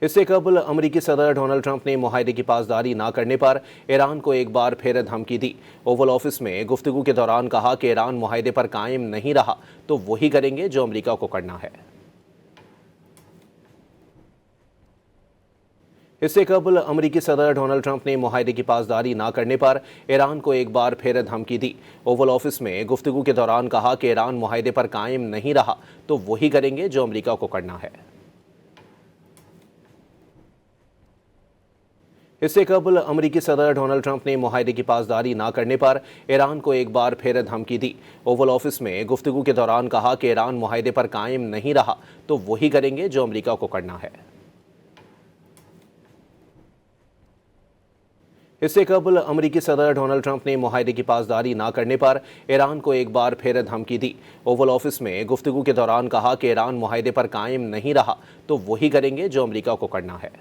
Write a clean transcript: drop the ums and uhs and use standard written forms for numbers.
इससे कबल अमेरिकी सदर डोनाल्ड ट्रंप ने मुआहदे की पासदारी न करने पर ईरान को एक बार फिर धमकी दी। ओवल ऑफिस में गुफ्तगू के दौरान कहा कि ईरान मुआहदे पर कायम नहीं रहा तो वही करेंगे जो अमेरिका को करना है। इससे कबल अमेरिकी सदर डोनाल्ड ट्रंप ने मुआहदे की पासदारी न करने पर ईरान को एक बार फिर धमकी दी। ओवल ऑफिस में गुफ्तगू के दौरान कहा कि ईरान मुआहदे पर कायम नहीं रहा तो वही करेंगे जो अमेरिका को करना है। इससे कबल अमेरिकी सदर डोनाल्ड ट्रंप ने मुआहदे की पासदारी न करने पर ईरान को एक बार फिर धमकी दी। ओवल ऑफिस में गुफ्तगू के दौरान कहा कि ईरान मुआहदे पर कायम नहीं रहा तो वही करेंगे जो अमेरिका को करना है। इससे कबल अमेरिकी सदर डोनाल्ड ट्रंप ने मुआहदे की पासदारी न करने पर ईरान को एक बार फिर धमकी दी। ओवल ऑफिस में गुफ्तगू के दौरान कहा कि ईरान मुआहदे पर कायम नहीं रहा तो वही करेंगे जो अमेरिका को करना है।